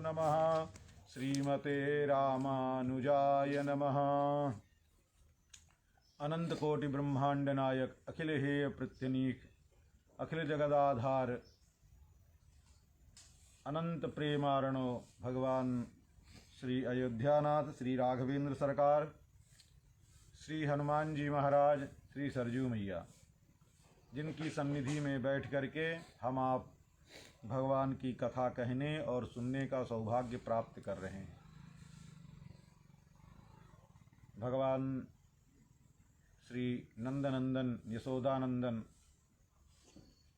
नमः। श्रीमते रामानुजाय नमः। अनंत कोटि ब्रह्मांड नायक अखिल हेय पृथ्वीनीक अखिल जगदाधार अनंत प्रेमारणो भगवान श्री अयोध्यानाथ श्री राघवेंद्र सरकार, श्री हनुमान जी महाराज, श्री सरजू मैया, जिनकी सन्निधि में बैठ करके हम आप भगवान की कथा कहने और सुनने का सौभाग्य प्राप्त कर रहे हैं। भगवान श्री नंदनंदन यशोदानंदन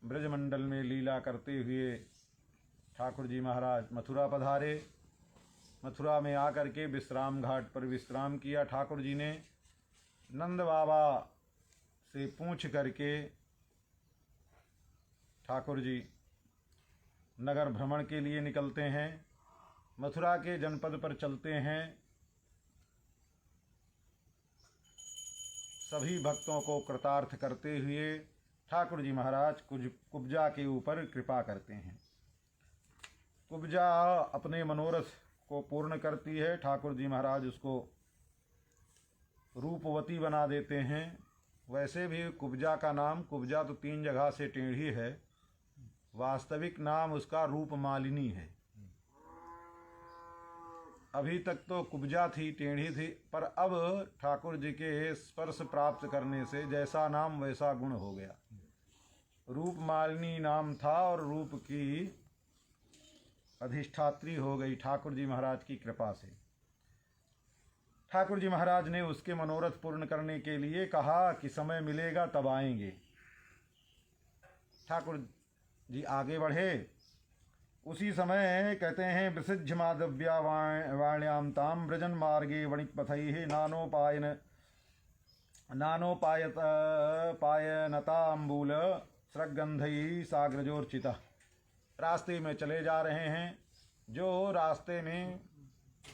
ब्रजमंडल में लीला करते हुए ठाकुर जी महाराज मथुरा पधारे। मथुरा में आकर के विश्राम घाट पर विश्राम किया। ठाकुर जी ने नंद बाबा से पूछ करके ठाकुर जी नगर भ्रमण के लिए निकलते हैं, मथुरा के जनपद पर चलते हैं। सभी भक्तों को कृतार्थ करते हुए ठाकुर जी महाराज कुब्जा के ऊपर कृपा करते हैं। कुब्जा अपने मनोरथ को पूर्ण करती है। ठाकुर जी महाराज उसको रूपवती बना देते हैं। वैसे भी कुब्जा का नाम, कुब्जा तो 3 जगह से टेढ़ी है, वास्तविक नाम उसका रूपमालिनी है। अभी तक तो कुब्जा थी, टेढ़ी थी, पर अब ठाकुर जी के स्पर्श प्राप्त करने से जैसा नाम वैसा गुण हो गया। रूपमालिनी नाम था और रूप की अधिष्ठात्री हो गई ठाकुर जी महाराज की कृपा से। ठाकुर जी महाराज ने उसके मनोरथ पूर्ण करने के लिए कहा कि समय मिलेगा तब आएंगे। ठाकुर जी आगे बढ़े। उसी समय कहते हैं विसिज्ज माधव्या वाण्याम ताम व्रजन मार्गे वणिक पथैः नानोपायनताम्बूल स्रग्गंधैः साग्रजोर्चितः। रास्ते में चले जा रहे हैं। जो रास्ते में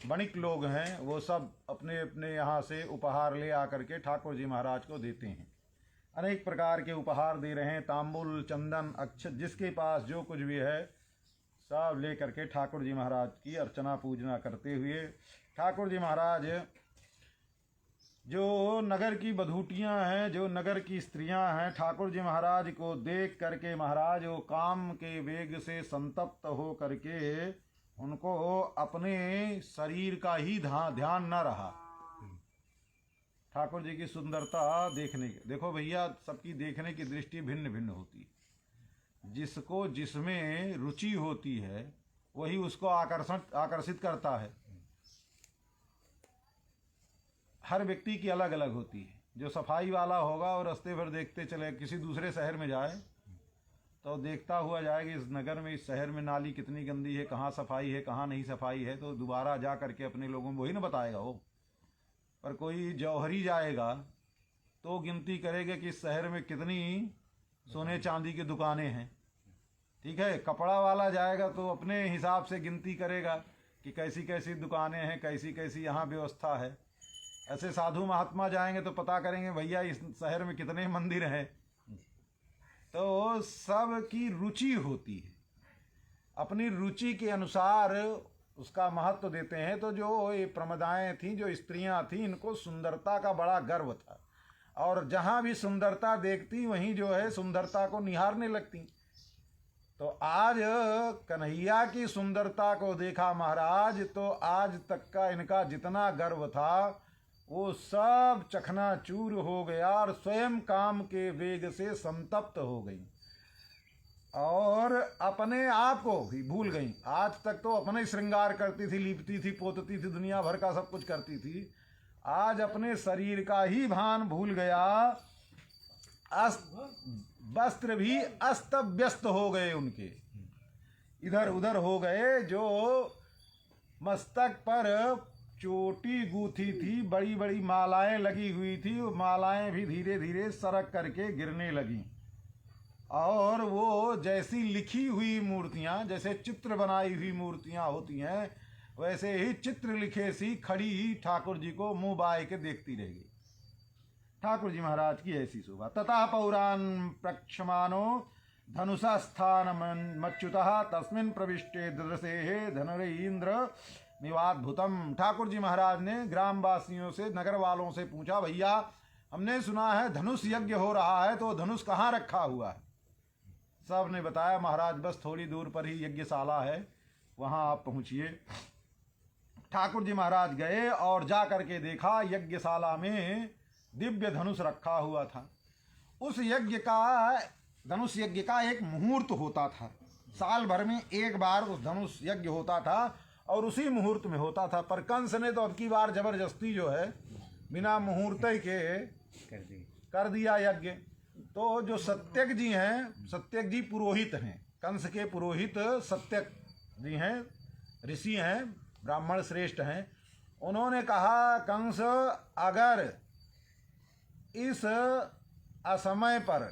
वणिक लोग हैं वो सब अपने अपने यहाँ से उपहार ले आकर के ठाकुर जी महाराज को देते हैं। अनेक प्रकार के उपहार दे रहे हैं, तांबुल, चंदन, अक्षत, जिसके पास जो कुछ भी है सब ले करके ठाकुर जी महाराज की अर्चना पूजना करते हुए ठाकुर जी महाराज जो नगर की बधूटियाँ हैं, जो नगर की स्त्रियां हैं, ठाकुर जी महाराज को देख करके महाराज वो काम के वेग से संतप्त हो करके उनको अपने शरीर का ही ध्यान न रहा। ठाकुर जी की सुंदरता देखने के, देखो भैया, सबकी देखने की दृष्टि भिन्न भिन्न होती है। जिसको जिसमें रुचि होती है वही उसको आकर्षित करता है। हर व्यक्ति की अलग अलग होती है। जो सफाई वाला होगा और रास्ते भर देखते चले, किसी दूसरे शहर में जाए तो देखता हुआ जाएगा इस नगर में, इस शहर में नाली कितनी गंदी है, कहाँ सफाई है, कहाँ नहीं सफाई है, तो दोबारा जा करके अपने लोगों को वही ना बताएगा वो। पर कोई जौहरी जाएगा तो गिनती करेगा कि इस शहर में कितनी सोने चांदी की दुकानें हैं। ठीक है, कपड़ा वाला जाएगा तो अपने हिसाब से गिनती करेगा कि कैसी कैसी दुकानें हैं, कैसी कैसी यहाँ व्यवस्था है। ऐसे साधु महात्मा जाएंगे तो पता करेंगे भैया इस शहर में कितने मंदिर हैं। तो सब की रुचि होती है, अपनी रुचि के अनुसार उसका महत्व देते हैं। तो जो ये प्रमदाएं थीं, जो स्त्रियां थीं, इनको सुंदरता का बड़ा गर्व था और जहाँ भी सुंदरता देखती वहीं जो है सुंदरता को निहारने लगती। तो आज कन्हैया की सुंदरता को देखा महाराज तो आज तक का इनका जितना गर्व था वो सब चकनाचूर हो गया और स्वयं काम के वेग से संतप्त हो गई और अपने आप को भी भूल गई। आज तक तो अपने श्रृंगार करती थी, लिपती थी, पोतती थी, दुनिया भर का सब कुछ करती थी। आज अपने शरीर का ही भान भूल गया। वस्त्र भी अस्त व्यस्त हो गए, उनके इधर उधर हो गए। जो मस्तक पर चोटी गूथी थी, बड़ी बड़ी मालाएं लगी हुई थी, वो मालाएं भी धीरे धीरे सरक करके गिरने लगी। और वो जैसी लिखी हुई मूर्तियां, जैसे चित्र बनाई हुई मूर्तियां होती हैं, वैसे ही चित्र लिखे सी खड़ी ही ठाकुर जी को मुंह बाए के देखती रह गई। ठाकुर जी महाराज की ऐसी शोभा। तथा पौरान प्रक्षमानो धनुषस्थानमच्युतः तस्मिन् प्रविष्टे दृशे धनुरेन्द्र निवाद्भुतम। ठाकुर जी महाराज ने ग्रामवासियों से, नगर वालों से पूछा, भैया हमने सुना है धनुष यज्ञ हो रहा है, तो धनुष कहाँ रखा हुआ है? सब ने बताया, महाराज बस थोड़ी दूर पर ही यज्ञशाला है, वहाँ आप पहुँचिए। ठाकुर जी महाराज गए और जा करके देखा यज्ञशाला में दिव्य धनुष रखा हुआ था। उस यज्ञ का, धनुष यज्ञ का एक मुहूर्त होता था, साल भर में एक बार उस धनुष यज्ञ होता था और उसी मुहूर्त में होता था। पर कंस ने तो अब की बार जबरदस्ती जो है बिना मुहूर्त के कर दिया यज्ञ। तो जो सत्यक जी हैं, सत्यक जी पुरोहित हैं, कंस के पुरोहित सत्यक जी हैं, ऋषि हैं, ब्राह्मण श्रेष्ठ हैं। उन्होंने कहा, कंस अगर इस असमय पर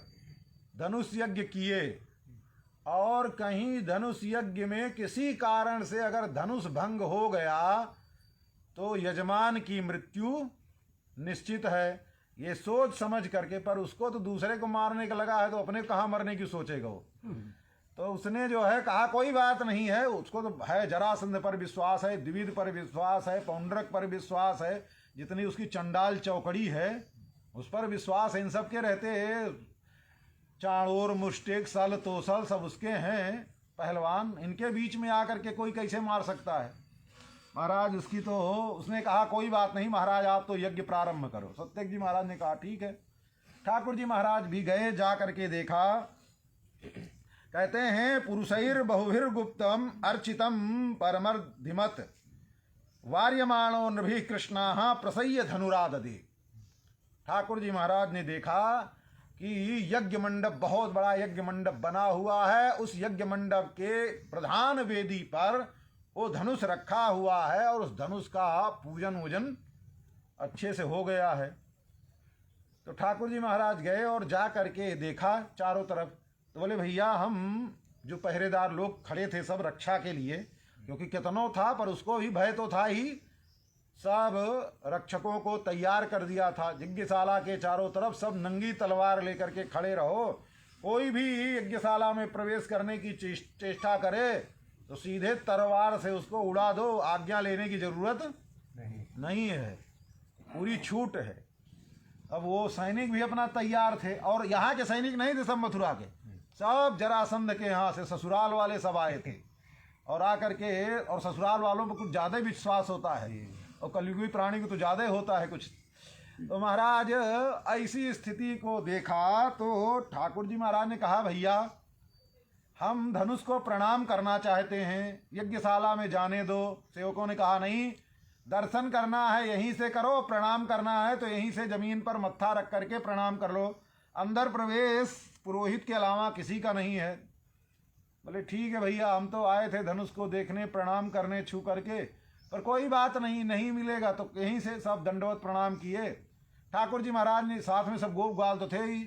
धनुष यज्ञ किए और कहीं धनुष यज्ञ में किसी कारण से अगर धनुष भंग हो गया तो यजमान की मृत्यु निश्चित है। ये सोच समझ करके, पर उसको तो दूसरे को मारने का लगा है, तो अपने कहाँ मरने की सोचेगा वो। तो उसने जो है कहा कोई बात नहीं है, उसको तो है जरासंध पर विश्वास है, द्विविद पर विश्वास है, पौंड्रक पर विश्वास है, जितनी उसकी चंडाल चौकड़ी है उस पर विश्वास है। इन सब के रहते चाणूर, मुष्टिक, सल, तोसल सब उसके हैं पहलवान, इनके बीच में आकर के कोई कैसे मार सकता है? महाराज उसकी तो उसने कहा कोई बात नहीं महाराज, आप तो यज्ञ प्रारंभ करो। सत्यक जी महाराज ने कहा ठीक है। ठाकुर जी महाराज भी गए, जा करके देखा। कहते हैं, पुरुषैर बहुभिर गुप्तम अर्चितम परमर्धिमत वार्यमाणो नृभिः कृष्णाः प्रसह्य धनुराददे। ठाकुर जी महाराज ने देखा कि यज्ञ मंडप, बहुत बड़ा यज्ञ मंडप बना हुआ है। उस यज्ञ मंडप के प्रधान वेदी पर वो धनुष रखा हुआ है और उस धनुष का पूजन वूजन अच्छे से हो गया है। तो ठाकुर जी महाराज गए और जा करके देखा चारों तरफ। तो बोले, भैया हम जो पहरेदार लोग खड़े थे सब रक्षा के लिए, क्योंकि कितनों था पर उसको भी भय तो था ही, सब रक्षकों को तैयार कर दिया था। यज्ञशाला के चारों तरफ सब नंगी तलवार लेकर के खड़े रहो, कोई भी यज्ञशाला में प्रवेश करने की चेष्टा करे तो सीधे तलवार से उसको उड़ा दो, आज्ञा लेने की जरूरत नहीं है, पूरी छूट है। अब वो सैनिक भी अपना तैयार थे, और यहाँ के सैनिक नहीं थे, सब मथुरा के, सब जरासंध के यहाँ से ससुराल वाले सब आए थे। और आकर के, और ससुराल वालों पर कुछ ज़्यादा विश्वास होता है और कलयुगी प्राणी को तो ज़्यादा होता है कुछ। तो महाराज ऐसी स्थिति को देखा तो ठाकुर जी महाराज ने कहा, भैया हम धनुष को प्रणाम करना चाहते हैं, यज्ञशाला में जाने दो। सेवकों ने कहा नहीं, दर्शन करना है यहीं से करो, प्रणाम करना है तो यहीं से जमीन पर मत्था रख करके प्रणाम कर लो, अंदर प्रवेश पुरोहित के अलावा किसी का नहीं है। बोले ठीक है भैया, हम तो आए थे धनुष को देखने, प्रणाम करने छू करके, पर कोई बात नहीं, नहीं मिलेगा तो यहीं से सब दंडवत प्रणाम किए। ठाकुर जी महाराज ने, साथ में सब गोप ग्वाल तो थे ही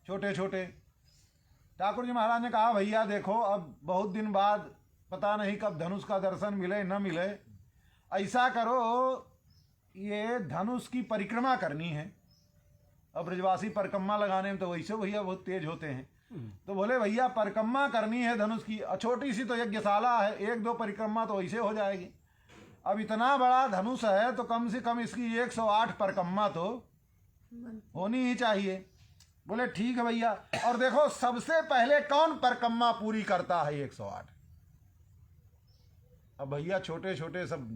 छोटे छोटे। ठाकुर जी महाराज ने कहा, भैया देखो अब बहुत दिन बाद, पता नहीं कब धनुष का दर्शन मिले न मिले, ऐसा करो ये धनुष की परिक्रमा करनी है। अब ब्रजवासी परिक्रमा लगाने में तो वैसे भैया बहुत तेज होते हैं। तो बोले भैया परिक्रमा करनी है धनुष की, छोटी सी तो यज्ञशाला है, एक दो परिक्रमा तो ऐसे हो जाएगी। अब इतना बड़ा धनुष है तो कम से कम इसकी 108 परिक्रमा तो होनी ही चाहिए। बोले ठीक है भैया। और देखो सबसे पहले कौन परिक्रमा पूरी करता है 108? अब भैया छोटे छोटे सब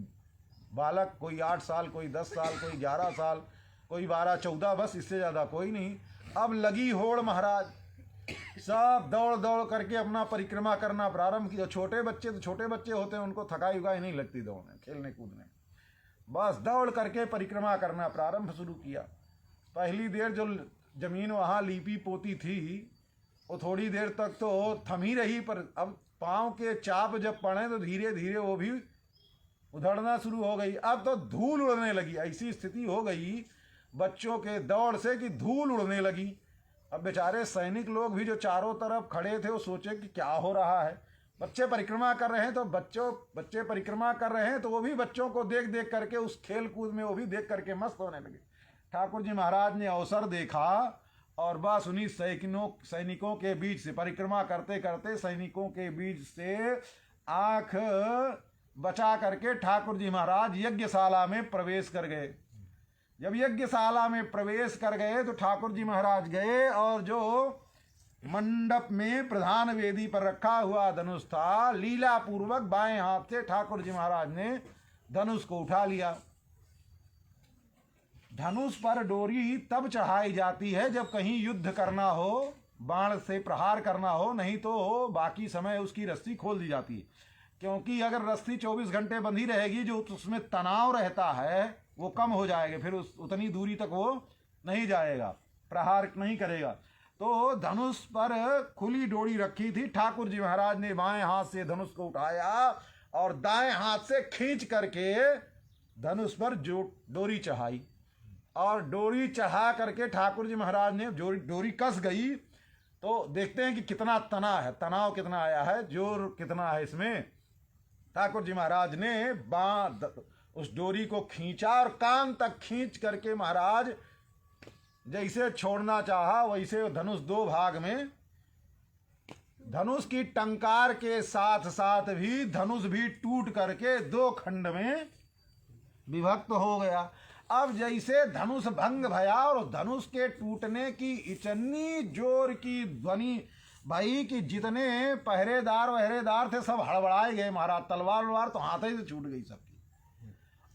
बालक, कोई 8 साल, कोई 10 साल, कोई 11 साल, कोई 12-14, बस इससे ज़्यादा कोई नहीं। अब लगी होड़ महाराज, सब दौड़ दौड़ करके अपना परिक्रमा करना प्रारंभ किया। छोटे बच्चे तो छोटे बच्चे होते हैं, उनको थकाई उगाई नहीं लगती दौड़ने खेलने कूदने, बस दौड़ करके परिक्रमा करना प्रारंभ शुरू किया। पहली देर जो जमीन वहाँ लीपी पोती थी वो थोड़ी देर तक तो थम ही रही, पर अब पाँव के चाप जब पड़े तो धीरे धीरे वो भी उधड़ना शुरू हो गई। अब तो धूल उड़ने लगी, ऐसी स्थिति हो गई बच्चों के दौड़ से कि धूल उड़ने लगी। अब बेचारे सैनिक लोग भी जो चारों तरफ खड़े थे वो सोचे कि क्या हो रहा है। बच्चे परिक्रमा कर रहे हैं तो बच्चे परिक्रमा कर रहे हैं तो वो भी बच्चों को देख देख करके उस खेल कूद में वो भी देख करके मस्त होने लगे। ठाकुर जी महाराज ने अवसर देखा और बस उन्हीं सैनिकों के बीच से परिक्रमा करते करते सैनिकों के बीच से आंख बचा करके ठाकुर जी महाराज यज्ञशाला में प्रवेश कर गए। जब यज्ञशाला में प्रवेश कर गए तो ठाकुर जी महाराज गए और जो मंडप में प्रधान वेदी पर रखा हुआ धनुष था, लीला पूर्वक बाएं हाथ से ठाकुर जी महाराज ने धनुष को उठा लिया। धनुष पर डोरी तब चढ़ाई जाती है जब कहीं युद्ध करना हो, बाण से प्रहार करना हो, नहीं तो बाकी समय उसकी रस्सी खोल दी जाती है। क्योंकि अगर रस्सी 24 घंटे बंधी रहेगी, जो उसमें तनाव रहता है वो कम हो जाएगा, फिर उतनी दूरी तक वो नहीं जाएगा, प्रहार नहीं करेगा। तो धनुष पर खुली डोरी रखी थी। ठाकुर जी महाराज ने बाएं हाथ से धनुष को उठाया और दाएं हाथ से खींच करके धनुष पर जो डोरी चढ़ाई, और डोरी चढ़ा करके ठाकुर जी महाराज ने डोरी कस गई तो देखते हैं कि कितना तना है, तनाव कितना आया है, जोर कितना है इसमें। ठाकुर जी महाराज ने उस डोरी को खींचा और कान तक खींच करके महाराज जैसे छोड़ना चाहा वैसे धनुष दो भाग में, धनुष की टंकार के साथ साथ भी धनुष भी टूट करके दो खंड में विभक्त हो गया। अब जैसे धनुष भंग भया और धनुष के टूटने की इतनी जोर की ध्वनि भाई कि जितने पहरेदार थे सब हड़बड़ाए गए महाराज। तलवार तो हाथ ही से छूट गई सबकी।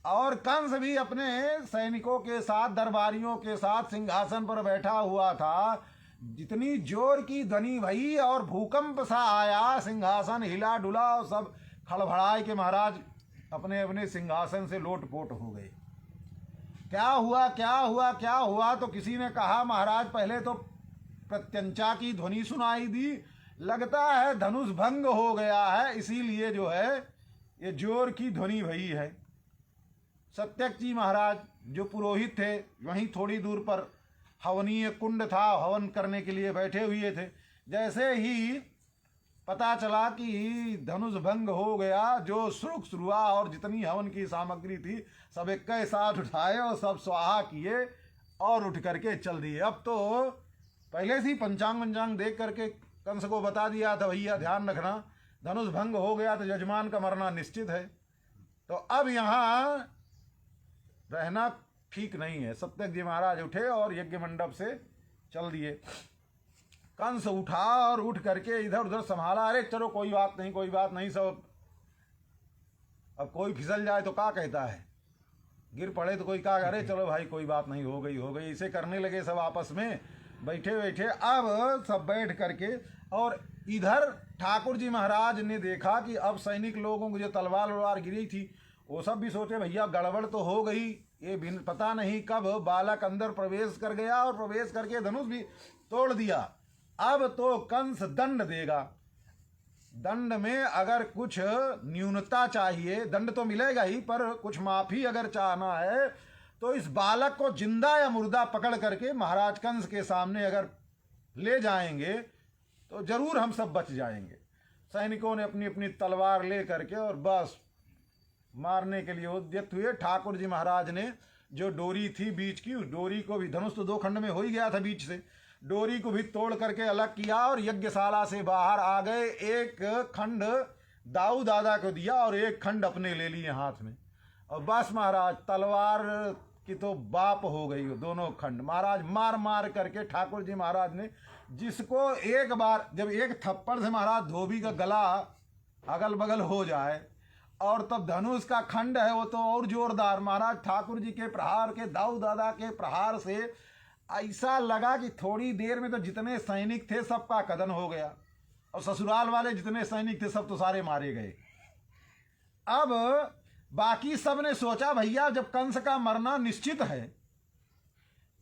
और कंस भी अपने सैनिकों के साथ, दरबारियों के साथ सिंहासन पर बैठा हुआ था। जितनी जोर की ध्वनि भई और भूकंप सा आया, सिंहासन हिला डुला और सब खड़बड़ाए के महाराज अपने अपने सिंहासन से लोटपोट हो गए। क्या हुआ क्या हुआ क्या हुआ? तो किसी ने कहा महाराज पहले तो प्रत्यंचा की ध्वनि सुनाई दी, लगता है धनुष भंग हो गया है, इसीलिए जो है ये जोर की ध्वनि भई है। सत्यक जी महाराज जो पुरोहित थे, वहीं थोड़ी दूर पर हवनीय कुंड था, हवन करने के लिए बैठे हुए थे। जैसे ही पता चला कि धनुष भंग हो गया, जो सुरुख हुआ और जितनी हवन की सामग्री थी सब एक साथ उठाए और सब स्वाहा किए और उठ करके चल दिए। अब तो पहले से ही पंचांग देख करके कंस को बता दिया था, भैया ध्यान रखना, धनुष भंग हो गया तो यजमान का मरना निश्चित है। तो अब यहाँ रहना ठीक नहीं है। सत्यक जी महाराज उठे और यज्ञ मंडप से चल दिए। कंस उठा और उठ करके इधर उधर संभाला, अरे चलो कोई बात नहीं कोई बात नहीं, सब अब कोई फिसल जाए तो क्या कहता है, गिर पड़े तो कोई क्या करे, चलो भाई कोई बात नहीं, हो गई इसे करने लगे सब आपस में बैठे बैठे। अब सब बैठ करके और इधर ठाकुर जी महाराज ने देखा कि अब सैनिक लोगों को जो तलवार गिरी थी वो सब भी सोचे भैया गड़बड़ तो हो गई, ये पता नहीं कब बालक अंदर प्रवेश कर गया और प्रवेश करके धनुष भी तोड़ दिया। अब तो कंस दंड देगा, दंड में अगर कुछ न्यूनता चाहिए, दंड तो मिलेगा ही, पर कुछ माफी अगर चाहना है तो इस बालक को जिंदा या मुर्दा पकड़ करके महाराज कंस के सामने अगर ले जाएंगे तो जरूर हम सब बच जाएंगे। सैनिकों ने अपनी अपनी तलवार ले करके और बस मारने के लिए उद्यत हुए। ठाकुर जी महाराज ने जो डोरी थी बीच की, उस डोरी को भी, धनुष तो दो खंड में हो ही गया था बीच से, डोरी को भी तोड़ करके अलग किया और यज्ञशाला से बाहर आ गए। एक खंड दाऊ दादा को दिया और एक खंड अपने ले लिए हाथ में। और बस महाराज तलवार की तो बाप हो गई वो दोनों खंड। महाराज मार मार करके ठाकुर जी महाराज ने, जिसको एक बार जब एक थप्पड़ से महाराज धोबी का गला अगल बगल हो जाए और तब धनुष का खंड है वो तो और जोरदार। महाराज ठाकुर जी के प्रहार के, दाऊ दादा के प्रहार से ऐसा लगा कि थोड़ी देर में तो जितने सैनिक थे सबका कदन हो गया और ससुराल वाले जितने सैनिक थे सब तो सारे मारे गए। अब बाकी सब ने सोचा भैया जब कंस का मरना निश्चित है,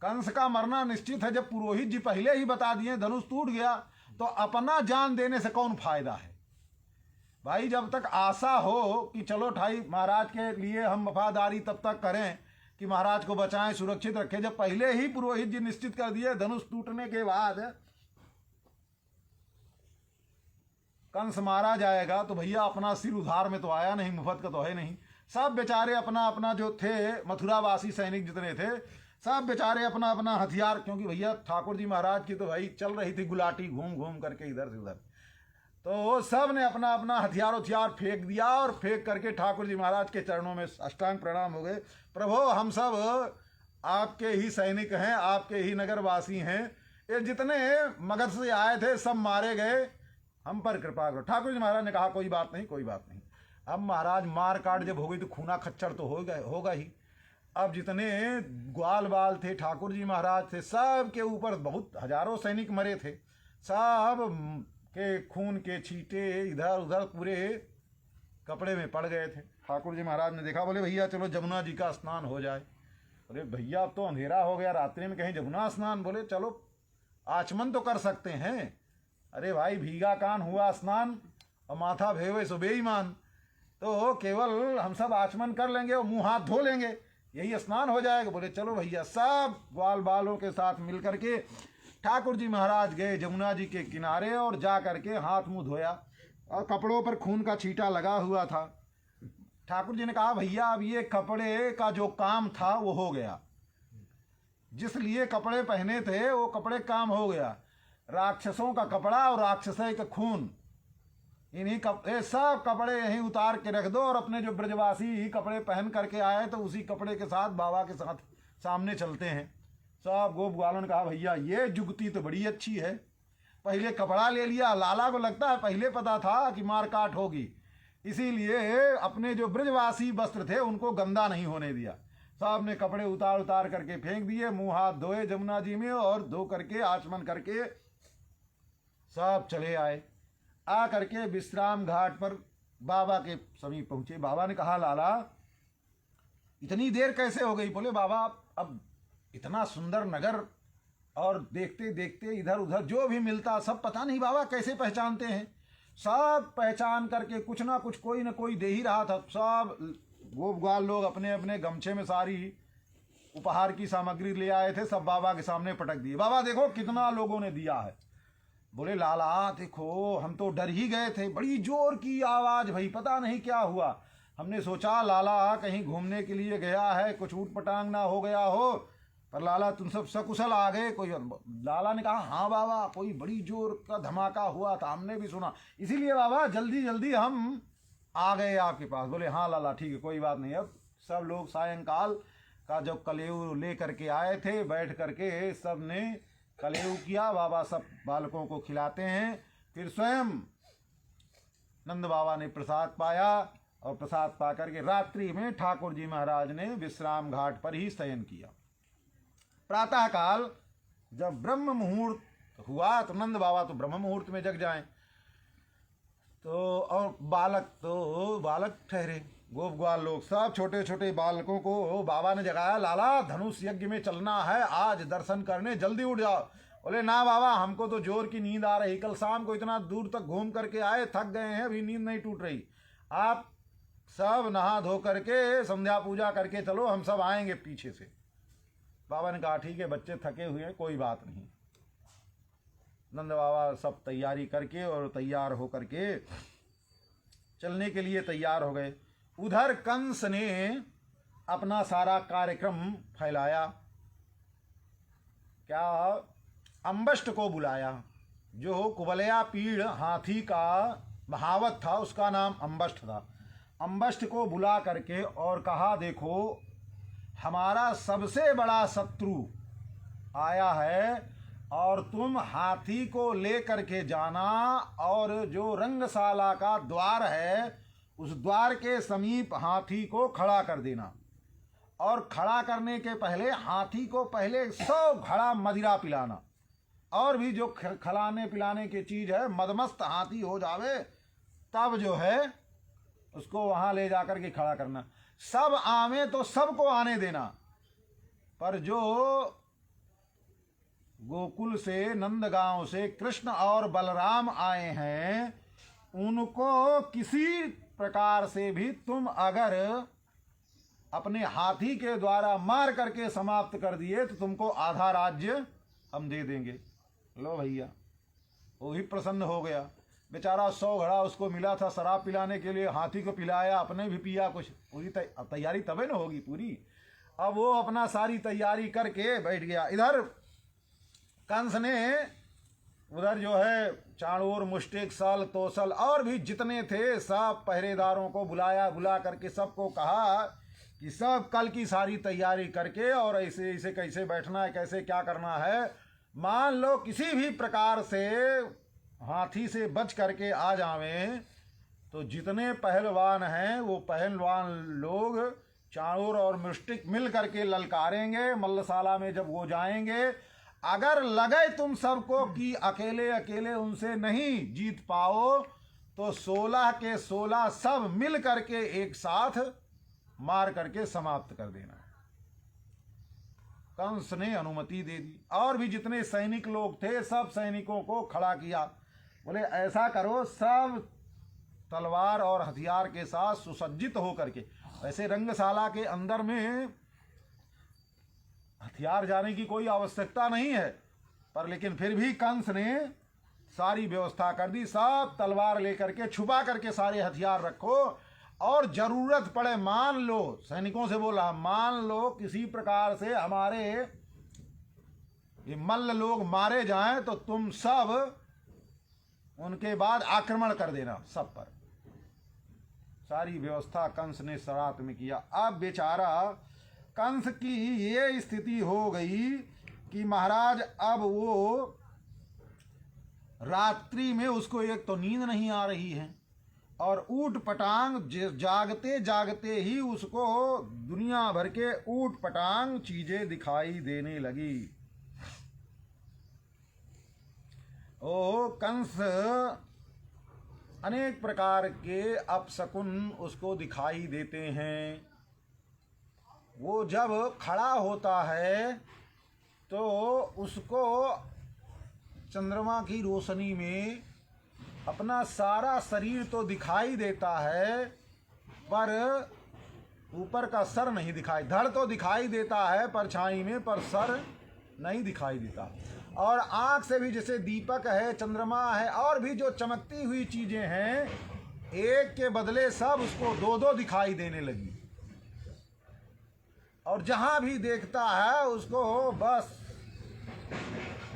कंस का मरना निश्चित है, जब पुरोहित जी पहले ही बता दिए धनुष टूट गया तो अपना जान देने से कौन फायदा है भाई। जब तक आशा हो कि चलो ठाई महाराज के लिए हम वफादारी तब तक करें कि महाराज को बचाएं, सुरक्षित रखें। जब पहले ही पुरोहित जी निश्चित कर दिए धनुष टूटने के बाद कंस मारा जाएगा तो भैया अपना सिर उधार में तो आया नहीं, मुफ्त का तो है नहीं। सब बेचारे अपना अपना जो थे मथुरावासी सैनिक जितने थे सब बेचारे अपना अपना हथियार, क्योंकि भैया ठाकुर जी महाराज की तो भाई चल रही थी गुलाटी घूम घूम करके इधर से उधर, तो सब ने अपना अपना हथियार फेंक दिया और फेंक करके ठाकुर जी महाराज के चरणों में अष्टांग प्रणाम हो गए। प्रभु हम सब आपके ही सैनिक हैं, आपके ही नगरवासी हैं, ये जितने मगध से आए थे सब मारे गए, हम पर कृपा करो। ठाकुर जी महाराज ने कहा कोई बात नहीं, कोई बात नहीं। अब महाराज मार काट जब हो गई तो खूना खच्चर तो होगा ही। अब जितने ग्वाल बाल थे ठाकुर जी महाराज थे, सब के ऊपर बहुत हजारों सैनिक मरे थे, सब के खून के छींटे इधर उधर पूरे कपड़े में पड़ गए थे। ठाकुर जी महाराज ने देखा, बोले भैया चलो जमुना जी का स्नान हो जाए। अरे भैया अब तो अंधेरा हो गया, रात्रि में कहीं जमुना स्नान, बोले चलो आचमन तो कर सकते हैं। अरे भाई भीगा कान हुआ स्नान और माथा भेवे सो बेईमान, तो केवल हम सब आचमन कर लेंगे और मुंह हाथ धो लेंगे, यही स्नान हो जाएगा। बोले चलो भैया, सब ग्वाल बालों के साथ मिल करके ठाकुर जी महाराज गए जमुना जी के किनारे और जा करके हाथ मुंह धोया और कपड़ों पर खून का छींटा लगा हुआ था। ठाकुर जी ने कहा भैया अब ये कपड़े का जो काम था वो हो गया, जिस लिए कपड़े पहने थे वो कपड़े काम हो गया। राक्षसों का कपड़ा और राक्षसों का खून, इन्हीं सब कपड़े यहीं उतार के रख दो और अपने जो ब्रजवासी ही कपड़े पहन करके आए तो उसी कपड़े के साथ बाबा के साथ सामने चलते हैं। सब गोप ग्वालों ने कहा भैया ये जुगती तो बड़ी अच्छी है, पहले कपड़ा ले लिया, लाला को लगता है पहले पता था कि मार काट होगी, इसीलिए अपने जो ब्रजवासी वस्त्र थे उनको गंदा नहीं होने दिया। साहब ने कपड़े उतार उतार करके फेंक दिए, मुंह हाथ धोए जमुना जी में और धो करके आचमन करके सब चले आए। आ करके विश्राम घाट पर बाबा के समीप पहुंचे। बाबा ने कहा लाला इतनी देर कैसे हो गई? बोले बाबा अब इतना सुंदर नगर और देखते देखते इधर उधर जो भी मिलता सब पता नहीं बाबा कैसे पहचानते हैं, सब पहचान करके कुछ ना कुछ कोई ना कोई दे ही रहा था। सब गोप ग्वाल लोग अपने अपने गमछे में सारी उपहार की सामग्री ले आए थे, सब बाबा के सामने पटक दिए। बाबा देखो कितना लोगों ने दिया है। बोले लाला देखो हम तो डर ही गए थे, बड़ी जोर की आवाज भाई, पता नहीं क्या हुआ। हमने सोचा लाला कहीं घूमने के लिए गया है, कुछ ऊट पटांग ना हो गया हो, पर लाला तुम सब सकुशल आ गए। कोई लाला ने कहा हाँ बाबा कोई बड़ी जोर का धमाका हुआ था, हमने भी सुना, इसीलिए बाबा जल्दी जल्दी हम आ गए आपके पास। बोले हाँ लाला ठीक है कोई बात नहीं। अब सब लोग सायंकाल का जब कलेऊ ले करके आए थे, बैठ करके सब ने कलेऊ किया, बाबा सब बालकों को खिलाते हैं। फिर स्वयं नंद बाबा ने प्रसाद पाया और प्रसाद पा करके रात्रि में ठाकुर जी महाराज ने विश्राम घाट पर ही शयन किया। प्रातः काल जब ब्रह्म मुहूर्त हुआ तो नंद बाबा तो ब्रह्म मुहूर्त में जग जाएं, तो और बालक ठहरे। गोप ग्वाल लोग सब छोटे छोटे बालकों को बाबा ने जगाया, लाला धनुष यज्ञ में चलना है आज दर्शन करने, जल्दी उठ जाओ। बोले ना बाबा हमको तो जोर की नींद आ रही, कल शाम को इतना दूर तक घूम करके आए, थक गए हैं, अभी नींद नहीं टूट रही। आप सब नहा धो करके संध्या पूजा करके चलो, हम सब आएंगे पीछे से। बाबा ने कहा ठीक है बच्चे थके हुए हैं कोई बात नहीं। नंद बाबा सब तैयारी करके और तैयार हो करके चलने के लिए तैयार हो गए। उधर कंस ने अपना सारा कार्यक्रम फैलाया, क्या अम्बष्ट को बुलाया, जो कुबलया पीड़ हाथी का महावत था उसका नाम अम्बष्ट था। अम्बष्ट को बुला करके और कहा देखो हमारा सबसे बड़ा शत्रु आया है और तुम हाथी को ले करके जाना और जो रंगशाला का द्वार है उस द्वार के समीप हाथी को खड़ा कर देना, और खड़ा करने के पहले हाथी को पहले 100 घड़ा मदिरा पिलाना, और भी जो खिलाने पिलाने की चीज़ है, मदमस्त हाथी हो जावे तब जो है उसको वहाँ ले जाकर के खड़ा करना। सब आवे तो सबको आने देना, पर जो गोकुल से नंदगांव से कृष्ण और बलराम आए हैं उनको किसी प्रकार से भी तुम अगर अपने हाथी के द्वारा मार करके समाप्त कर दिए तो तुमको आधा राज्य हम दे देंगे। लो भैया वो ही प्रसन्न हो गया, बेचारा 100 घड़ा उसको मिला था शराब पिलाने के लिए, हाथी को पिलाया, अपने भी पिया, कुछ पूरी तैयारी तबे न होगी पूरी। अब वो अपना सारी तैयारी करके बैठ गया। इधर कंस ने उधर जो है चाणूर, मुष्टिक, सल, तोसल और भी जितने थे सब पहरेदारों को बुलाया। बुला करके सबको कहा कि सब कल की सारी तैयारी करके और ऐसे ऐसे कैसे बैठना है, कैसे क्या करना है। मान लो किसी भी प्रकार से हाथी से बच करके आ जावें तो जितने पहलवान हैं वो पहलवान लोग चाणूर और मुष्टिक मिल करके ललकारेंगे। मल्लशाला में जब वो जाएंगे, अगर लगे तुम सबको कि अकेले अकेले उनसे नहीं जीत पाओ तो 16 के 16 सब मिल करके एक साथ मार करके समाप्त कर देना। कंस ने अनुमति दे दी और भी जितने सैनिक लोग थे सब सैनिकों को खड़ा किया। बोले ऐसा करो, सब तलवार और हथियार के साथ सुसज्जित होकर के। ऐसे रंगशाला के अंदर में हथियार जाने की कोई आवश्यकता नहीं है, पर लेकिन फिर भी कंस ने सारी व्यवस्था कर दी। सब तलवार लेकर के छुपा करके सारे हथियार रखो और जरूरत पड़े, मान लो, सैनिकों से बोला, मान लो किसी प्रकार से हमारे ये मल्ल लोग मारे जाएं तो तुम सब उनके बाद आक्रमण कर देना सब पर। सारी व्यवस्था कंस ने शरात में किया। अब बेचारा कंस की ये स्थिति हो गई कि महाराज अब वो रात्रि में उसको एक तो नींद नहीं आ रही है और ऊट पटांग जागते जागते ही उसको दुनिया भर के ऊट पटांग चीजें दिखाई देने लगी। ओ कंस अनेक प्रकार के अपशकुन उसको दिखाई देते हैं। वो जब खड़ा होता है तो उसको चंद्रमा की रोशनी में अपना सारा शरीर तो दिखाई देता है पर ऊपर का सर नहीं दिखाई, धड़ तो दिखाई देता है परछाई में, पर सर नहीं दिखाई देता। और आँख से भी जैसे दीपक है, चंद्रमा है और भी जो चमकती हुई चीजें हैं, एक के बदले सब उसको दो दो दिखाई देने लगी। और जहां भी देखता है उसको बस,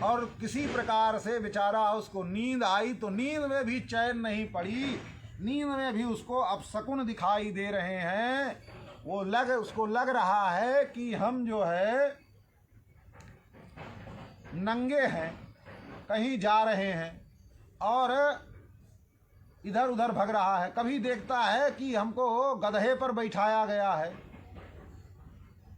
और किसी प्रकार से बेचारा उसको नींद आई तो नींद में भी चैन नहीं पड़ी, नींद में भी उसको अपशकुन दिखाई दे रहे हैं। वो उसको लग रहा है कि हम जो है नंगे हैं, कहीं जा रहे हैं और इधर उधर भग रहा है। कभी देखता है कि हमको गधे पर बैठाया गया है।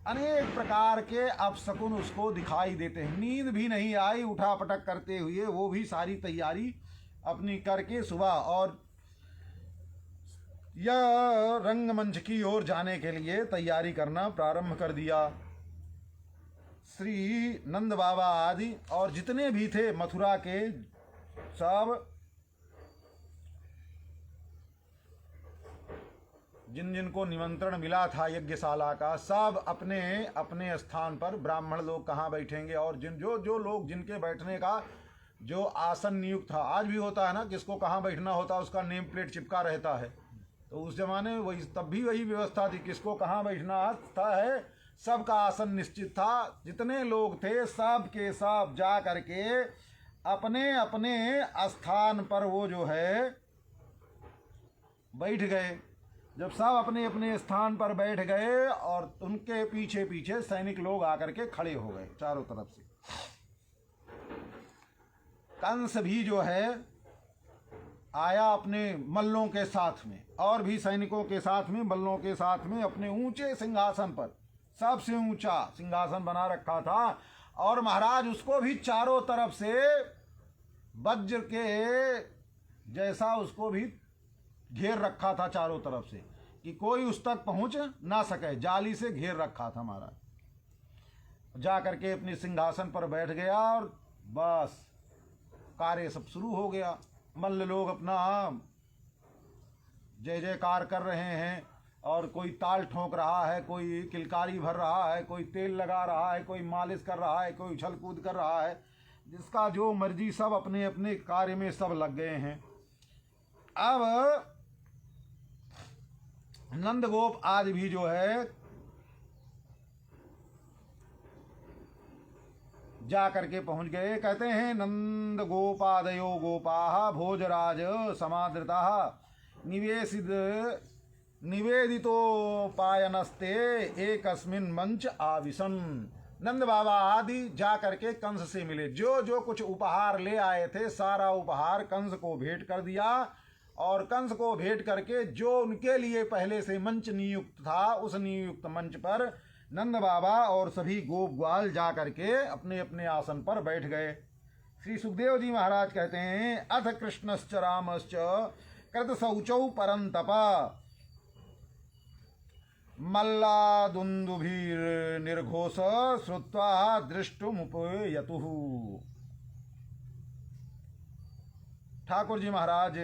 अनेक प्रकार के अपशकुन उसको दिखाई देते हैं। नींद भी नहीं आई, उठा पटक करते हुए वो भी सारी तैयारी अपनी करके सुबह और यह रंगमंच की ओर जाने के लिए तैयारी करना प्रारंभ कर दिया। श्री नंद बाबा आदि और जितने भी थे मथुरा के सब, जिन जिनको निमंत्रण मिला था यज्ञशाला का, सब अपने अपने स्थान पर, ब्राह्मण लोग कहाँ बैठेंगे और जिन जो लोग जिनके बैठने का जो आसन नियुक्त था, आज भी होता है ना, किसको कहाँ बैठना होता है उसका नेम प्लेट चिपका रहता है। तो उस जमाने में वही, तब भी वही व्यवस्था थी, किसको कहाँ बैठना था है, सबका आसन निश्चित था। जितने लोग थे सब के सब जा करके अपने अपने स्थान पर वो जो है बैठ गए। जब सब अपने अपने स्थान पर बैठ गए और उनके पीछे पीछे सैनिक लोग आकर के खड़े हो गए चारों तरफ से। कंस भी जो है आया अपने मल्लों के साथ में और भी सैनिकों के साथ में, मल्लों के साथ में, अपने ऊंचे सिंहासन पर, सबसे ऊंचा सिंहासन बना रखा था। और महाराज उसको भी चारों तरफ से वज्र के जैसा उसको भी घेर रखा था चारों तरफ से कि कोई उस तक पहुंच ना सके, जाली से घेर रखा था महाराज। जा करके अपने सिंहासन पर बैठ गया और बस कार्य सब शुरू हो गया। मल्ल लोग अपना जय जयकार कर रहे हैं और कोई ताल ठोक रहा है, कोई किलकारी भर रहा है, कोई तेल लगा रहा है, कोई मालिश कर रहा है, कोई उछल कूद कर रहा है, जिसका जो मर्जी, सब अपने अपने कार्य में सब लग गए हैं। अब नंदगोप आदि भी जो है जा करके पहुंच गए। कहते हैं नंद गोपादयो गोपाः भोजराज समादृता निवेशित निवेदितोपायनस्ते एकस्मिन् मंच आविशन। नंद बाबा आदि जा करके कंस से मिले, जो जो कुछ उपहार ले आए थे सारा उपहार कंस को भेंट कर दिया, और कंस को भेंट करके जो उनके लिए पहले से मंच नियुक्त था उस नियुक्त मंच पर नंद बाबा और सभी गोप ग्वाल जा करके अपने अपने आसन पर बैठ गए। श्री सुखदेव जी महाराज कहते हैं अथ कृष्णश्च रामश्च कृत शौचौ परंतप मल्लादुन्दुभिर्निर्घोष श्रुत्वा दृष्टुमुपयतुः। ठाकुर जी महाराज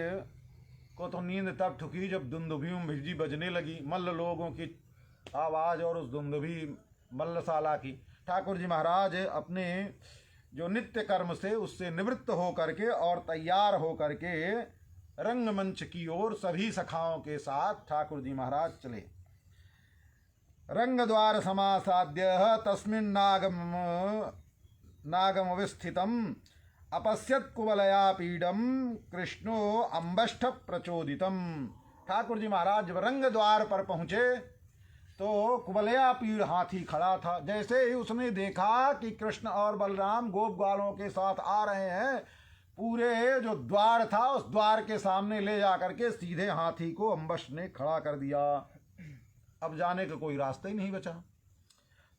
को तो नींद तब ठुकी जब दुंदुभियों भिजी बजने लगी, मल्ल लोगों की आवाज़ और उस दुंदुभी मल्लशाला की। ठाकुर जी महाराज अपने जो नित्य कर्म से उससे निवृत्त हो करके और तैयार हो करके रंगमंच की ओर सभी सखाओं के साथ ठाकुर जी महाराज चले। रंग द्वार समासाद्य तस्मिन् नागमवस्थितम् अपश्यत कुवलया पीडम कृष्णो अम्बष्ठ प्रचोदितम। ठाकुर जी महाराज जब रंग द्वार पर पहुंचे तो कुवलया पीड़ हाथी खड़ा था। जैसे ही उसने देखा कि कृष्ण और बलराम गोप ग्वालों के साथ आ रहे हैं, पूरे जो द्वार था उस द्वार के सामने ले जाकर के सीधे हाथी को अम्बष्ठ ने खड़ा कर दिया। अब जाने का कोई रास्ता ही नहीं बचा।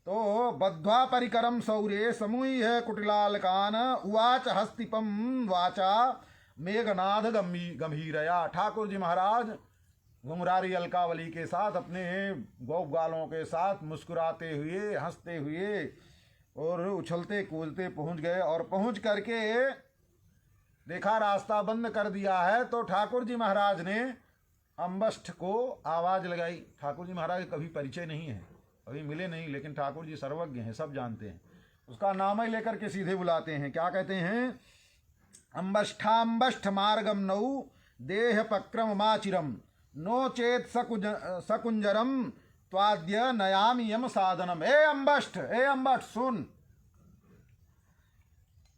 तो बद्ध्वा परिकरम सौर्ये समूह कुटिलालकान उवाच हस्तिपम वाचा मेघनाद गंभीरया। ठाकुर जी महाराज घुंघरारी अलकावली के साथ अपने गोप ग्वालों के साथ मुस्कुराते हुए हंसते हुए और उछलते कूदते पहुंच गए, और पहुंच करके देखा रास्ता बंद कर दिया है, तो ठाकुर जी महाराज ने अम्बष्ठ को आवाज लगाई। ठाकुर जी महाराज कभी परिचय नहीं है, अभी मिले नहीं, लेकिन ठाकुर जी सर्वज्ञ हैं, सब जानते हैं। उसका नाम ही लेकर के सीधे बुलाते हैं। क्या कहते हैं? अम्बष्ठाम्बष्ठ मार्गम नौ देह पक्रम माचिरम नो चेत सकुंजरम त्वाद्य नयामि यम साधनम। ए अम्बष्ठ सुन,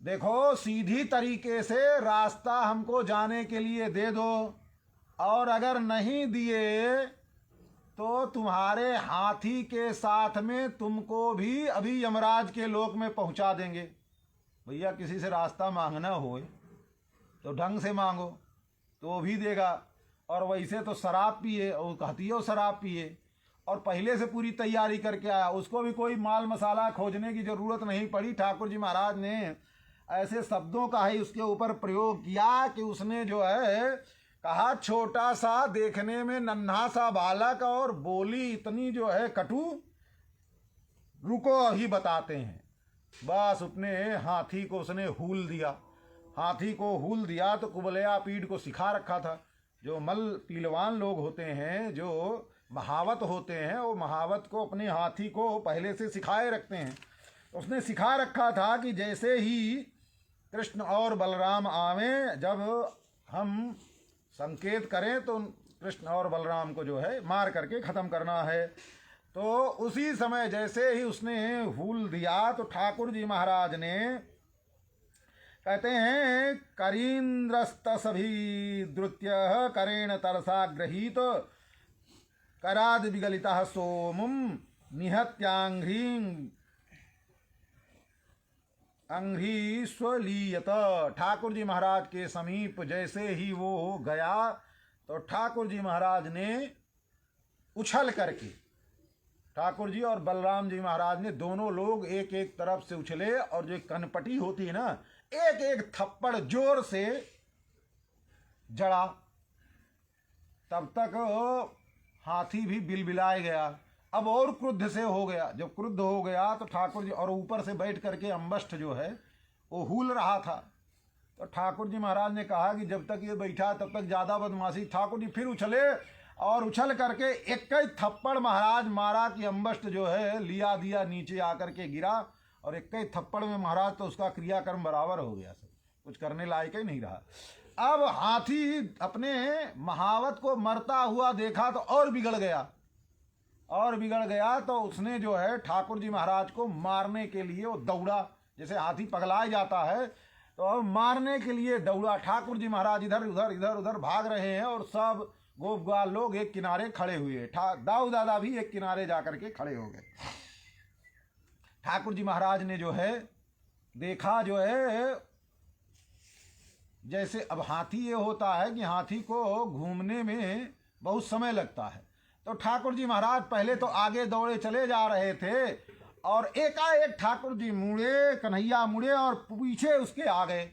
देखो सीधी तरीके से रास्ता हमको जाने के लिए दे दो, और अगर नहीं दिए तो तुम्हारे हाथी के साथ में तुमको भी अभी यमराज के लोक में पहुंचा देंगे। भैया किसी से रास्ता मांगना हो तो ढंग से मांगो तो भी देगा, और वैसे तो शराब पिए, और कहती है शराब पिए और पहले से पूरी तैयारी करके आया, उसको भी कोई माल मसाला खोजने की जरूरत नहीं पड़ी। ठाकुर जी महाराज ने ऐसे शब्दों का ही उसके ऊपर प्रयोग किया कि उसने जो है कहा छोटा सा देखने में नन्हा सा बालक और बोली इतनी जो है कटु, रुको ही बताते हैं। बस अपने हाथी को उसने हूल दिया। हाथी को हूल दिया तो कुबलया पीड़ को सिखा रखा था। जो मल पीलवान लोग होते हैं, जो महावत होते हैं, वो महावत को अपने हाथी को पहले से सिखाए रखते हैं। उसने सिखा रखा था कि जैसे ही कृष्ण और बलराम आवे, जब हम संकेत करें तो कृष्ण और बलराम को जो है मार करके ख़त्म करना है। तो उसी समय जैसे ही उसने हूल दिया तो ठाकुर जी महाराज ने कहते हैं करीन्द्रस्तसभी द्रुत्य करेण तरसा गृहीत कराद विगलिता सोमुम निहत्यांघ्री अंघ्री स्वलीयत। ठाकुर जी महाराज के समीप जैसे ही वो गया तो ठाकुर जी महाराज ने उछल करके, ठाकुर जी और बलराम जी महाराज ने दोनों लोग एक एक तरफ से उछले, और जो कनपटी होती है ना, एक एक थप्पड़ जोर से जड़ा। तब तक हाथी भी बिलबिलाए गया। अब और क्रुद्ध से हो गया। जब क्रुद्ध हो गया तो ठाकुर जी, और ऊपर से बैठ करके अम्बष्ठ जो है वो हूल रहा था, तो ठाकुर जी महाराज ने कहा कि जब तक ये बैठा तब तक ज़्यादा बदमाशी। ठाकुर जी फिर उछले, और उछल करके एक ही थप्पड़ महाराज मारा कि अम्बष्ठ जो है लिया दिया नीचे आकर के गिरा, और एक ही थप्पड़ में महाराज तो उसका क्रियाकर्म बराबर हो गया, सब कुछ करने लायक ही नहीं रहा। अब हाथी अपने महावत को मरता हुआ देखा तो और बिगड़ गया, तो उसने जो है ठाकुर जी महाराज को मारने के लिए वो दौड़ा। जैसे हाथी पगला जाता है, तो अब मारने के लिए दौड़ा। ठाकुर जी महाराज इधर उधर इधर उधर भाग रहे हैं और सब गोप ग्वाल लोग एक किनारे खड़े हुए। दाऊ दादा भी एक किनारे जाकर के खड़े हो गए। ठाकुर जी महाराज ने जो है देखा, जो है जैसे अब हाथी ये होता है कि हाथी को घूमने में बहुत समय लगता है, तो ठाकुर जी महाराज पहले तो आगे दौड़े चले जा रहे थे और एकाएक ठाकुर जी मुड़े, कन्हैया मुड़े और पीछे उसके आ गए।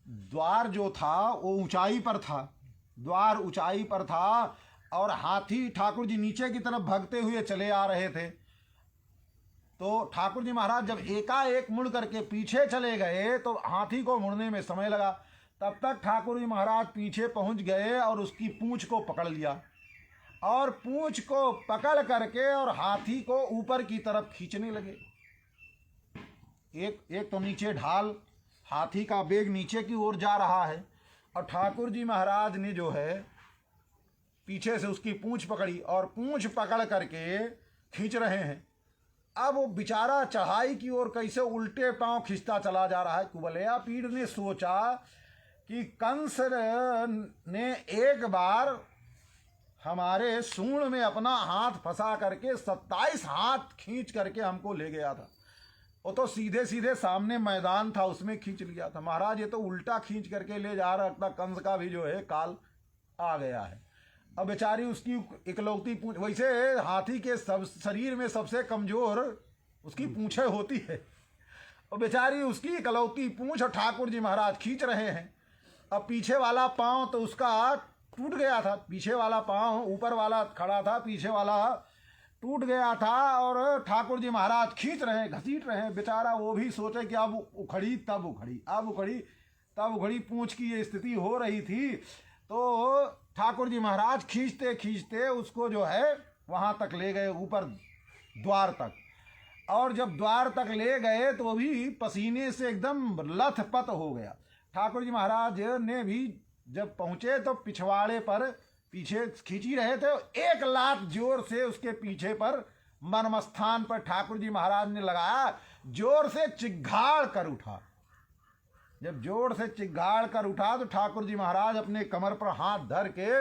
द्वार जो था वो ऊंचाई पर था, द्वार ऊंचाई पर था और हाथी ठाकुर जी नीचे की तरफ भागते हुए चले आ रहे थे। तो ठाकुर जी महाराज जब एकाएक मुड़ करके पीछे चले गए तो हाथी को मुड़ने में समय लगा। तब तक ठाकुर जी महाराज पीछे पहुंच गए और उसकी पूंछ को पकड़ लिया और पूंछ को पकड़ करके और हाथी को ऊपर की तरफ खींचने लगे। एक तो नीचे ढाल, हाथी का बेग नीचे की ओर जा रहा है और ठाकुर जी महाराज ने जो है पीछे से उसकी पूंछ पकड़ी और पूंछ पकड़ करके खींच रहे हैं। अब वो बेचारा चढ़ाई की ओर कैसे उल्टे पांव खींचता चला जा रहा है। कुबलया पीड़ ने सोचा कि कंस ने एक बार हमारे सूंड में अपना हाथ फंसा करके 27 हाथ खींच करके हमको ले गया था। वो तो सीधे सीधे सामने मैदान था, उसमें खींच लिया था। महाराज ये तो उल्टा खींच करके ले जा रहा था। कंस का भी जो है काल आ गया है। अब बेचारी उसकी इकलौती पूंछ, वैसे हाथी के सब शरीर में सबसे कमजोर उसकी पूंछे होती है, और बेचारी उसकी इकलौती पूंछ और ठाकुर जी महाराज खींच रहे हैं। अब पीछे वाला पांव तो उसका टूट गया था, पीछे वाला पांव ऊपर वाला खड़ा था, पीछे वाला टूट गया था और ठाकुर जी महाराज खींच रहे हैं, घसीट रहे हैं। बेचारा वो भी सोचे कि अब उखड़ी तब उखड़ी, अब उखड़ी तब उखड़ी, पूंछ की ये स्थिति हो रही थी। तो ठाकुर जी महाराज खींचते खींचते उसको जो है वहां तक ले गए, ऊपर द्वार तक। और जब द्वार तक ले गए तो वो भी पसीने से एकदम लथपथ हो गया। ठाकुर जी महाराज ने भी जब पहुंचे तो पिछवाड़े पर पीछे खींची रहे थे, एक लात जोर से उसके पीछे पर मर्मस्थान पर ठाकुर जी महाराज ने लगाया, जोर से चिघाड़ कर उठा। जब जोर से चिघाड़ कर उठा तो ठाकुर जी महाराज अपने कमर पर हाथ धर के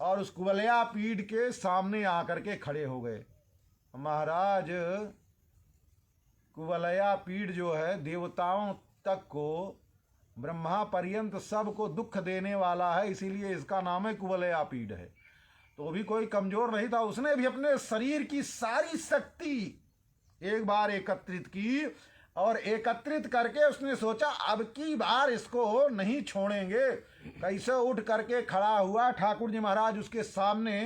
और उस कुबलया पीठ के सामने आकर के खड़े हो गए। महाराज कुबलया पीठ जो है देवताओं तक को, ब्रह्मा पर्यंत सबको दुख देने वाला है, इसीलिए इसका नाम है कुबलया पीठ है। तो भी कोई कमजोर नहीं था, उसने भी अपने शरीर की सारी शक्ति एक बार एकत्रित की और एकत्रित करके उसने सोचा अब की बार इसको नहीं छोड़ेंगे। कैसे उठ करके खड़ा हुआ। ठाकुर जी महाराज उसके सामने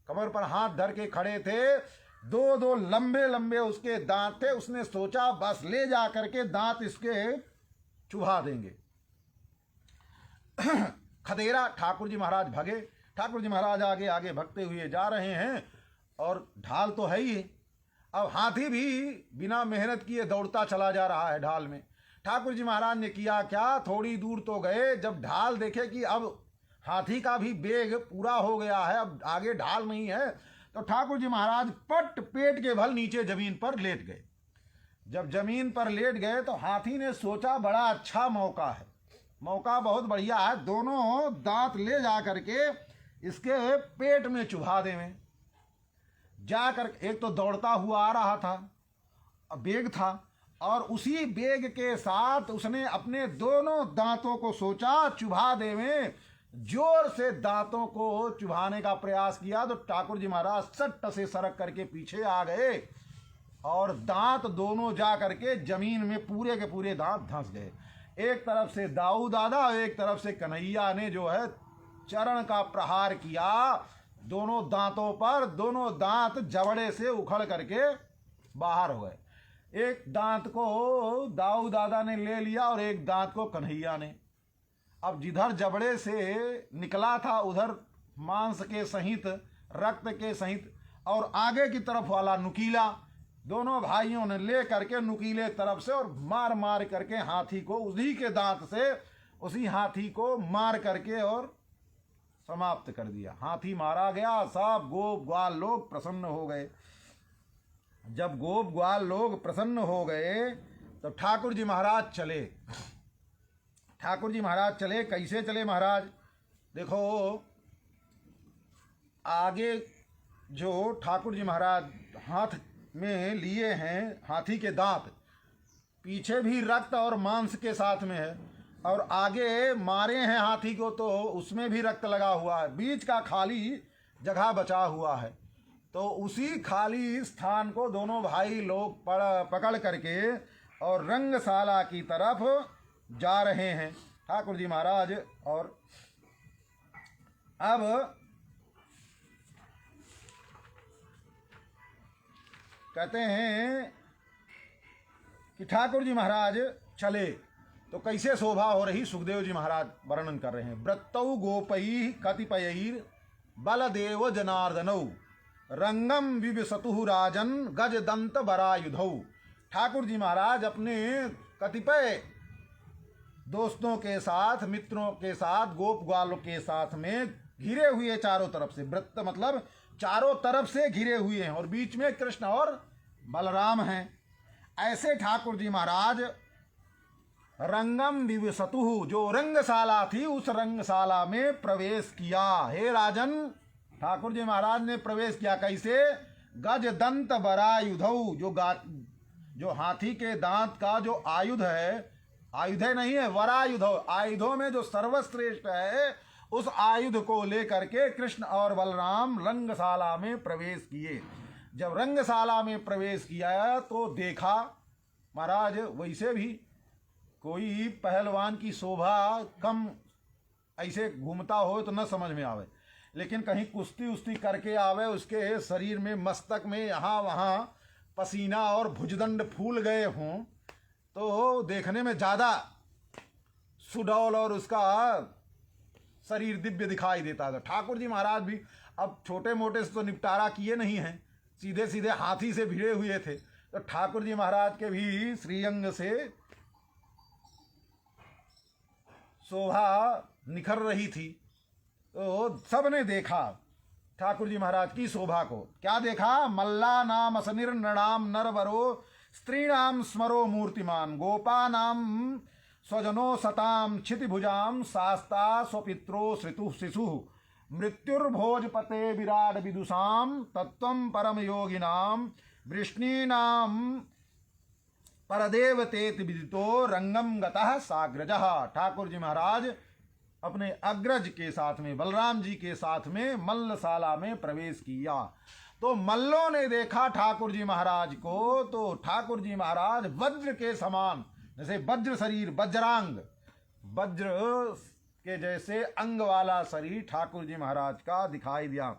कमर पर हाथ धर के खड़े थे, दो दो लंबे लंबे उसके दांत थे। उसने सोचा बस ले जा करके दांत इसके चुभा देंगे। खदेरा, ठाकुर जी महाराज भगे। ठाकुर जी महाराज आगे आगे भगते हुए जा रहे हैं और ढाल तो है ही। अब हाथी भी बिना मेहनत किए दौड़ता चला जा रहा है ढाल में। ठाकुर जी महाराज ने किया क्या, थोड़ी दूर तो गए, जब ढाल देखे कि अब हाथी का भी बेग पूरा हो गया है, अब आगे ढाल नहीं है, तो ठाकुर जी महाराज पट पेट के बल नीचे जमीन पर लेट गए। जब जमीन पर लेट गए तो हाथी ने सोचा बड़ा अच्छा मौका है, मौका बहुत बढ़िया है, दोनों दांत ले जा करके इसके पेट में चुभा देवें। जाकर एक तो दौड़ता हुआ आ रहा था, बेग था, और उसी बेग के साथ उसने अपने दोनों दांतों को सोचा चुभा देवें। जोर से दांतों को चुभाने का प्रयास किया तो ठाकुर जी महाराज सट से सरक करके पीछे आ गए और दांत दोनों जा करके जमीन में पूरे के पूरे दांत धंस गए। एक तरफ से दाऊ दादा और एक तरफ से कन्हैया ने जो है चरण का प्रहार किया दोनों दांतों पर। दोनों दांत जबड़े से उखड़ करके बाहर हो गए। एक दांत को दाऊ दादा ने ले लिया और एक दांत को कन्हैया ने। अब जिधर जबड़े से निकला था उधर मांस के सहित, रक्त के सहित, और आगे की तरफ वाला नुकीला, दोनों भाइयों ने ले करके नुकीले तरफ से और मार मार करके हाथी को, उसी के दांत से उसी हाथी को मार करके और समाप्त कर दिया। हाथी मारा गया। सब गोप ग्वाल लोग प्रसन्न हो गए। जब गोप ग्वाल लोग प्रसन्न हो गए तो ठाकुर जी महाराज चले। ठाकुर जी महाराज चले, कैसे चले महाराज? देखो आगे जो ठाकुर जी महाराज हाथ में लिए हैं हाथी के दांत, पीछे भी रक्त और मांस के साथ में है, और आगे मारे हैं हाथी को तो उसमें भी रक्त लगा हुआ है, बीच का खाली जगह बचा हुआ है। तो उसी खाली स्थान को दोनों भाई लोग पकड़ करके और रंगशाला की तरफ जा रहे हैं ठाकुर जी महाराज। और अब कहते हैं कि ठाकुर जी महाराज चले तो कैसे शोभा हो रही, सुखदेव जी महाराज वर्णन कर रहे हैं। व्रतौ गोपई कतिपयैर बलदेव जनार्दनौ रंगम विवसतु राजन गज दंत बरायुधौ। ठाकुर जी महाराज अपने कतिपय दोस्तों के साथ, मित्रों के साथ, गोप ग्वालों के साथ में घिरे हुए चारों तरफ से, व्रत मतलब चारों तरफ से घिरे हुए हैं, और बीच में कृष्ण और बलराम हैं। ऐसे ठाकुर जी महाराज रंगम विवसतु, जो रंगशाला थी उस रंगशाला में प्रवेश किया। हे राजन, ठाकुर जी महाराज ने प्रवेश किया कैसे? गज दंत बरायुधौ, जो हाथी के दांत का जो आयुध है, आयुध नहीं है वरायुधौ, आयुधों में जो सर्वश्रेष्ठ है उस आयुध को लेकर के कृष्ण और बलराम रंगशाला में प्रवेश किए। जब रंगशाला में प्रवेश किया तो देखा महाराज, वैसे भी कोई पहलवान की शोभा कम ऐसे घूमता हो तो न समझ में आवे, लेकिन कहीं कुश्ती उस्ती करके आवे, उसके शरीर में मस्तक में यहाँ वहाँ पसीना और भुजदंड फूल गए हों तो देखने में ज़्यादा सुडौल और उसका शरीर दिव्य दिखाई देता था। ठाकुर जी महाराज भी अब छोटे मोटे से तो निपटारा किए नहीं हैं, सीधे सीधे हाथी से भिड़े हुए थे, तो ठाकुर जी महाराज के भी श्रीअंग से शोभा निखर रही थी। तो सबने देखा ठाकुर जी महाराज की शोभा को। क्या देखा? मल्ला नाम असनिर नृणाम नरवरो स्त्रीणाम स्मरो मूर्तिमान गोपानाम स्वजनो सताम क्षितिभुजाम शास्ता स्वपित्रो श्रितु शिशु मृत्युर्भोजपते विराट विदुषाम तत्वं परम योगिनाम वृष्णीनाम परदेवतेति विदितो रंगम गतः साग्रजः। ठाकुर जी महाराज अपने अग्रज के साथ में, बलराम जी के साथ में मल्लशाला में प्रवेश किया। तो मल्लों ने देखा ठाकुर जी महाराज को, तो ठाकुर जी महाराज वज्र के समान, जैसे वज्र शरीर, वज्रांग, वज्र के जैसे अंग वाला शरीर ठाकुर जी महाराज का दिखाई दिया।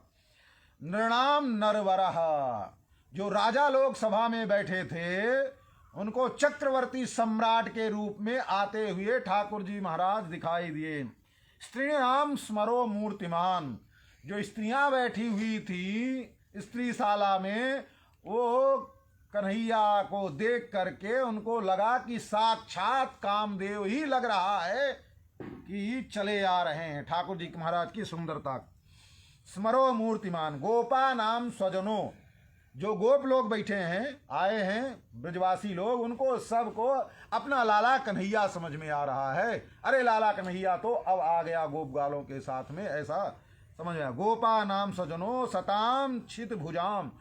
नृणाम नरवरः, जो राजा लोग सभा में बैठे थे उनको चक्रवर्ती सम्राट के रूप में आते हुए ठाकुर जी महाराज दिखाई दिए। स्त्रीणाम स्मरो मूर्तिमान, जो स्त्रियां बैठी हुई थी स्त्रीशाला में, वो कन्हैया को देख करके उनको लगा कि साक्षात कामदेव ही लग रहा है कि चले आ रहे हैं ठाकुर जी महाराज की सुंदरता। स्मरो मूर्तिमान गोपा नाम स्वजनों, जो गोप लोग बैठे हैं, आए हैं ब्रजवासी लोग, उनको सबको अपना लाला कन्हैया समझ में आ रहा है। अरे लाला कन्हैया तो अब आ गया गोप गालों के साथ में, ऐसा समझ में आया। गोपा नाम स्वजनों सताम क्षित भुजाम,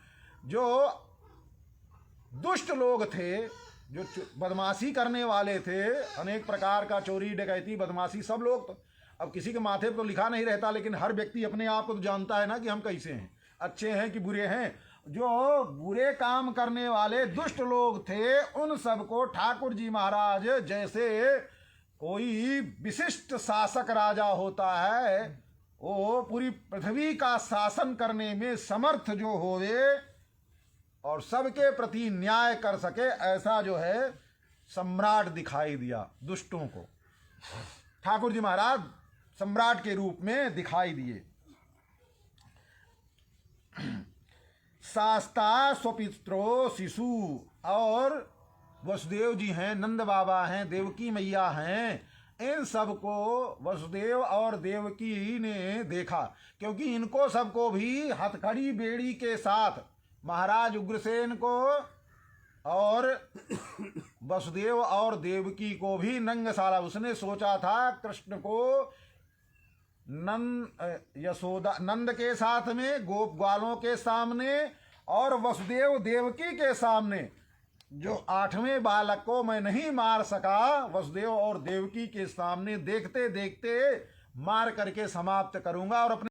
जो दुष्ट लोग थे, जो बदमाशी करने वाले थे, अनेक प्रकार का चोरी डकैती बदमाशी सब लोग, तो अब किसी के माथे पर तो लिखा नहीं रहता, लेकिन हर व्यक्ति अपने आप को तो जानता है ना कि हम कैसे हैं, अच्छे हैं कि बुरे हैं। जो बुरे काम करने वाले दुष्ट लोग थे उन सबको ठाकुर जी महाराज, जैसे कोई विशिष्ट शासक राजा होता है, वो पूरी पृथ्वी का शासन करने में समर्थ जो होवे और सबके प्रति न्याय कर सके, ऐसा जो है सम्राट दिखाई दिया दुष्टों को। ठाकुर जी महाराज सम्राट के रूप में दिखाई दिए। शास्ता स्वपित्रो शिशु, और वसुदेव जी हैं, नंद बाबा हैं, देवकी मैया हैं, इन सबको वसुदेव और देवकी ने देखा, क्योंकि इनको सबको भी हथकड़ी बेड़ी के साथ महाराज उग्रसेन को और वसुदेव और देवकी को भी नंगशाला, उसने सोचा था कृष्ण को नंद के साथ में, गोप ग्वालों के सामने और वसुदेव देवकी के सामने, जो 8वें बालक को मैं नहीं मार सका, वसुदेव और देवकी के सामने देखते देखते मार करके समाप्त करूंगा और अपने